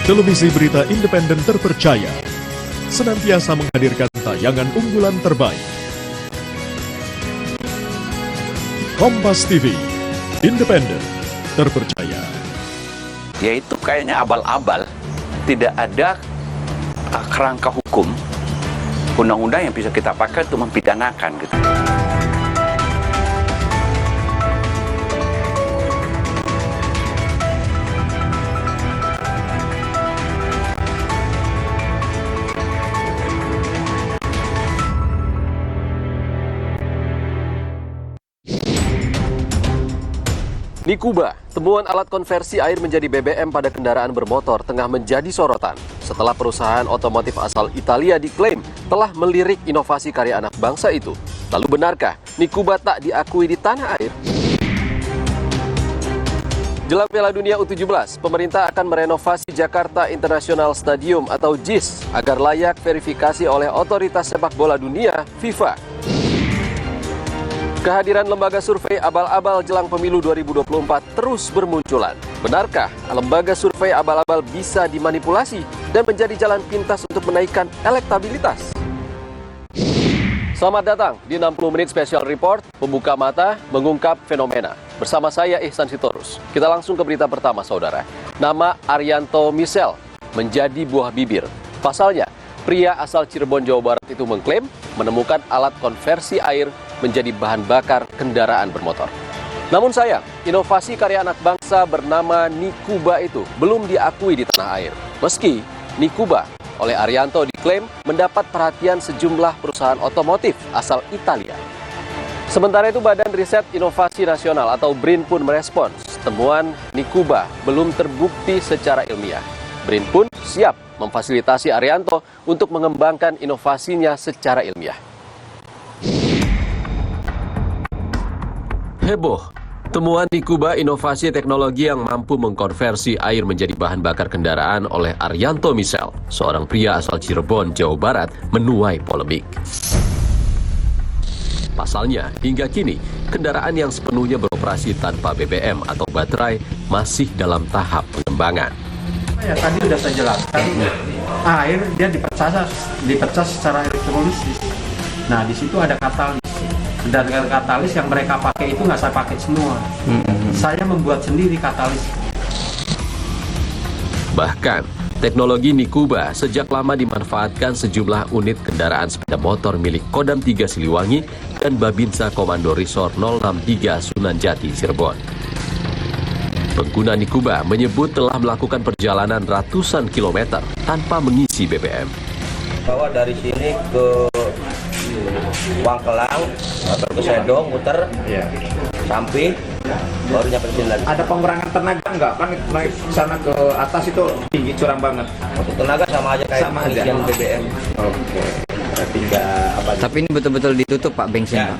Televisi berita independen terpercaya, senantiasa menghadirkan tayangan unggulan terbaik. Kompas TV, independen, terpercaya. Ya itu kayaknya abal-abal, tidak ada kerangka hukum, undang-undang yang bisa kita pakai untuk mempidanakan gitu. Nikuba, temuan alat konversi air menjadi BBM pada kendaraan bermotor tengah menjadi sorotan setelah perusahaan otomotif asal Italia diklaim telah melirik inovasi karya anak bangsa itu. Lalu benarkah Nikuba tak diakui di tanah air? Jelang Piala Dunia U17, pemerintah akan merenovasi Jakarta International Stadium atau JIS agar layak verifikasi oleh otoritas sepak bola dunia, FIFA. Kehadiran lembaga survei abal-abal jelang pemilu 2024 terus bermunculan. Benarkah lembaga survei abal-abal bisa dimanipulasi dan menjadi jalan pintas untuk menaikkan elektabilitas? Selamat datang di 60 Menit Special Report, membuka mata, mengungkap fenomena. Bersama saya Ihsan Sitorus. Kita langsung ke berita pertama, saudara. Nama Arianto Misel menjadi buah bibir. Pasalnya, pria asal Cirebon, Jawa Barat itu mengklaim menemukan alat konversi air menjadi bahan bakar kendaraan bermotor. Namun sayang, inovasi karya anak bangsa bernama Nikuba itu belum diakui di tanah air. Meski Nikuba oleh Arianto diklaim mendapat perhatian sejumlah perusahaan otomotif asal Italia. Sementara itu Badan Riset Inovasi Nasional atau BRIN pun merespons temuan Nikuba belum terbukti secara ilmiah. BRIN pun siap memfasilitasi Arianto untuk mengembangkan inovasinya secara ilmiah. Heboh, temuan Nikuba inovasi teknologi yang mampu mengkonversi air menjadi bahan bakar kendaraan oleh Arianto Misel, seorang pria asal Cirebon, Jawa Barat, menuai polemik. Pasalnya, hingga kini, kendaraan yang sepenuhnya beroperasi tanpa BBM atau baterai masih dalam tahap pengembangan. Ya, tadi sudah saya jelaskan, air dia dipercas secara elektrolisis. Nah, di situ ada katalis. Dan katalis yang mereka pakai itu nggak saya pakai semua. Saya membuat sendiri katalis. Bahkan, teknologi Nikuba sejak lama dimanfaatkan sejumlah unit kendaraan sepeda motor milik Kodam 3 Siliwangi dan Babinsa Komando Resort 063 Sunan Jati, Cirebon. Pengguna Nikuba menyebut telah melakukan perjalanan ratusan kilometer tanpa mengisi BBM. Bawa dari sini ke Wangkelang atau ke Sedong, muter, sampai baru nyampe sini lagi. Ada pengurangan tenaga nggak? Kan naik sana ke atas itu tinggi curam banget. Untuk tenaga sama aja kayak pengisian BBM. Oke. Berarti nggak apa. Tapi ini betul-betul ditutup Pak bensin Ya, Pak?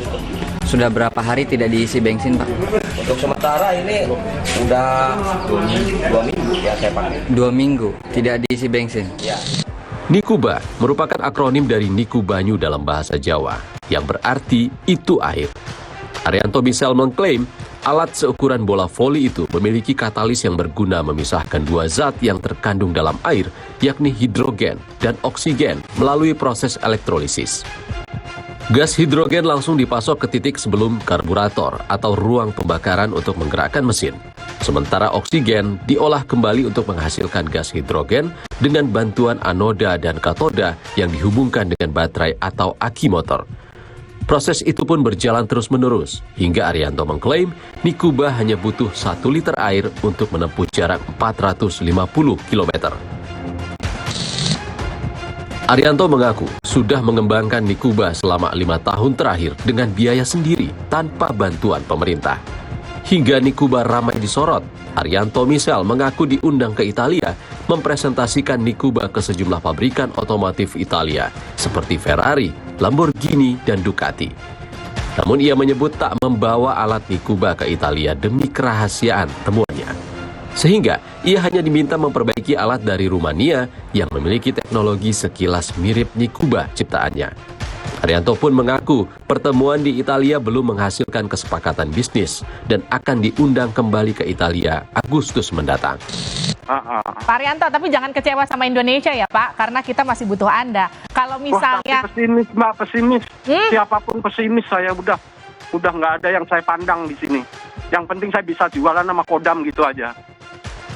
Sudah berapa hari tidak diisi bensin Pak? untuk sementara ini udah 2 minggu ya saya pakai. 2 minggu tidak diisi bensin. Ya. Nikuba merupakan akronim dari Niku Banyu dalam bahasa Jawa, yang berarti itu air. Arianto Misel mengklaim alat seukuran bola voli itu memiliki katalis yang berguna memisahkan dua zat yang terkandung dalam air, yakni hidrogen dan oksigen melalui proses elektrolisis. Gas hidrogen langsung dipasok ke titik sebelum karburator atau ruang pembakaran untuk menggerakkan mesin. Sementara oksigen diolah kembali untuk menghasilkan gas hidrogen dengan bantuan anoda dan katoda yang dihubungkan dengan baterai atau aki motor. Proses itu pun berjalan terus-menerus, hingga Arianto mengklaim Nikuba hanya butuh 1 liter air untuk menempuh jarak 450 km. Arianto mengaku sudah mengembangkan Nikuba selama 5 tahun terakhir dengan biaya sendiri tanpa bantuan pemerintah. Hingga Nikuba ramai disorot, Arianto Misel mengaku diundang ke Italia mempresentasikan Nikuba ke sejumlah pabrikan otomotif Italia seperti Ferrari, Lamborghini, dan Ducati. Namun ia menyebut tak membawa alat Nikuba ke Italia demi kerahasiaan temuannya. Sehingga ia hanya diminta memperbaiki alat dari Rumania yang memiliki teknologi sekilas mirip Nikuba ciptaannya. Arianto pun mengaku pertemuan di Italia belum menghasilkan kesepakatan bisnis dan akan diundang kembali ke Italia Agustus mendatang. Pak Arianto, tapi jangan kecewa sama Indonesia ya Pak, karena kita masih butuh Anda. Kalau misalnya... Wah, pesimis Mbak, pesimis. Siapapun pesimis, saya udah nggak ada yang saya pandang di sini. Yang penting saya bisa jualan sama Kodam gitu aja.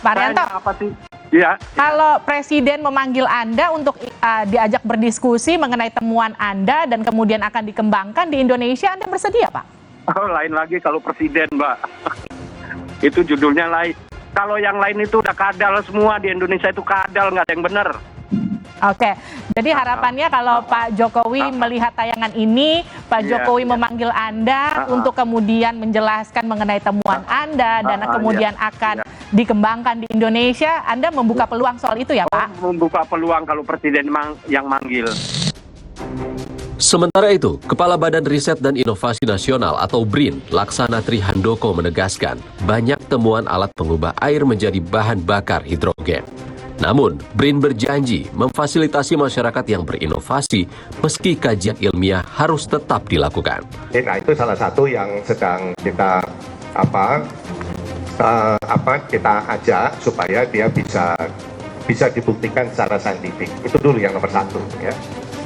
Pak Arianto, apa sih? Ya. Kalau Presiden memanggil Anda untuk diajak berdiskusi mengenai temuan Anda dan kemudian akan dikembangkan di Indonesia, Anda bersedia, Pak? Oh, lain lagi kalau Presiden, Mbak. Itu judulnya lain. Kalau yang lain itu udah kadal semua, di Indonesia itu kadal, nggak ada yang benar. Oke, jadi harapannya kalau Pak Jokowi melihat tayangan ini, Pak Jokowi memanggil Anda untuk kemudian menjelaskan mengenai temuan Anda dan kemudian akan dikembangkan di Indonesia, Anda membuka peluang soal itu ya Pak? Membuka peluang kalau Presiden yang manggil. Sementara itu, Kepala Badan Riset dan Inovasi Nasional atau BRIN, Laksana Trihandoko menegaskan banyak temuan alat pengubah air menjadi bahan bakar hidrogen. Namun, BRIN berjanji memfasilitasi masyarakat yang berinovasi meski kajian ilmiah harus tetap dilakukan. Nah, itu salah satu yang sedang kita kita ajak supaya dia bisa dibuktikan secara saintifik. Itu dulu yang nomor satu ya.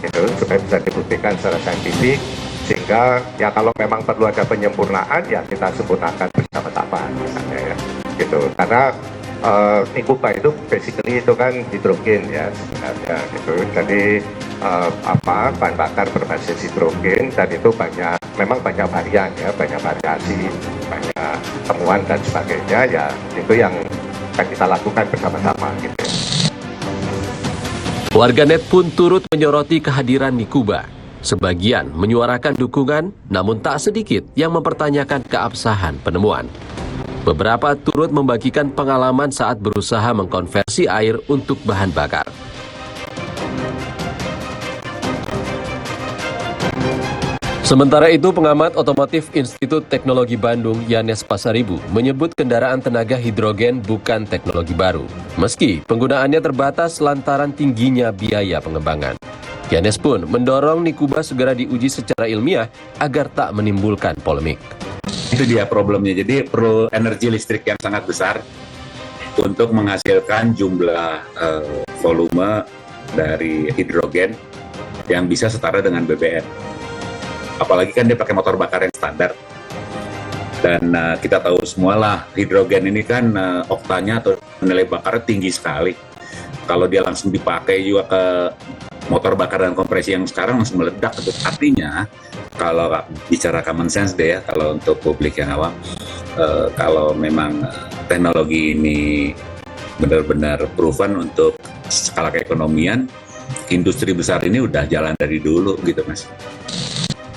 Itu supaya bisa dibuktikan secara saintifik sehingga ya kalau memang perlu ada penyempurnaan ya kita sempurnakan bersama-sama misalnya ya. Gitu. Karena Nikuba itu basically itu kan hidrogen ya sebenarnya gitu. Jadi bahan bakar berbasis hidrogen dan itu memang banyak varian ya, banyak variasi, banyak temuan dan sebagainya ya. Itu yang akan kita lakukan bersama-sama gitu. Warganet pun turut menyoroti kehadiran Nikuba. Sebagian menyuarakan dukungan, namun tak sedikit yang mempertanyakan keabsahan penemuan. Beberapa turut membagikan pengalaman saat berusaha mengkonversi air untuk bahan bakar. Sementara itu, pengamat otomotif Institut Teknologi Bandung, Yanes Pasaribu, menyebut kendaraan tenaga hidrogen bukan teknologi baru, meski penggunaannya terbatas lantaran tingginya biaya pengembangan. Yanes pun mendorong Nikuba segera diuji secara ilmiah agar tak menimbulkan polemik. Itu dia problemnya, jadi perlu energi listrik yang sangat besar untuk menghasilkan jumlah volume dari hidrogen yang bisa setara dengan BBM. Apalagi kan dia pakai motor bakar yang standar. Dan kita tahu semualah hidrogen ini kan oktanya atau nilai bakarnya tinggi sekali. Kalau dia langsung dipakai juga ke motor bakar dan kompresi yang sekarang langsung meledak. Artinya kalau bicara common sense deh ya, kalau untuk publik yang awam, kalau memang teknologi ini benar-benar proven untuk skala keekonomian, industri besar ini udah jalan dari dulu gitu Mas.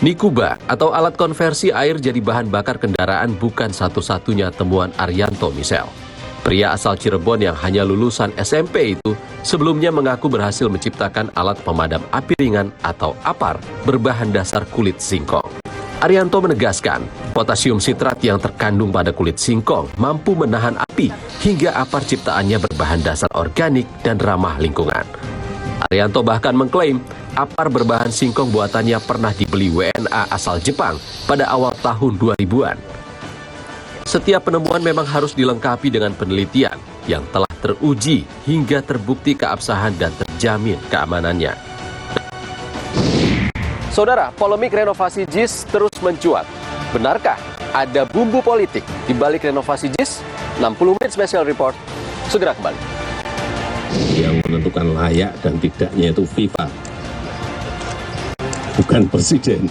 Nikuba atau alat konversi air jadi bahan bakar kendaraan bukan satu-satunya temuan Arianto Misel. Pria asal Cirebon yang hanya lulusan SMP itu sebelumnya mengaku berhasil menciptakan alat pemadam api ringan atau APAR berbahan dasar kulit singkong. Arianto menegaskan, potasium sitrat yang terkandung pada kulit singkong mampu menahan api hingga APAR ciptaannya berbahan dasar organik dan ramah lingkungan. Arianto bahkan mengklaim APAR berbahan singkong buatannya pernah dibeli WNA asal Jepang pada awal tahun 2000-an. Setiap penemuan memang harus dilengkapi dengan penelitian yang telah teruji hingga terbukti keabsahan dan terjamin keamanannya. Saudara, polemik renovasi JIS terus mencuat. Benarkah ada bumbu politik di balik renovasi JIS? 60 menit special report, segera kembali. Yang menentukan layak dan tidaknya itu FIFA, bukan Presiden.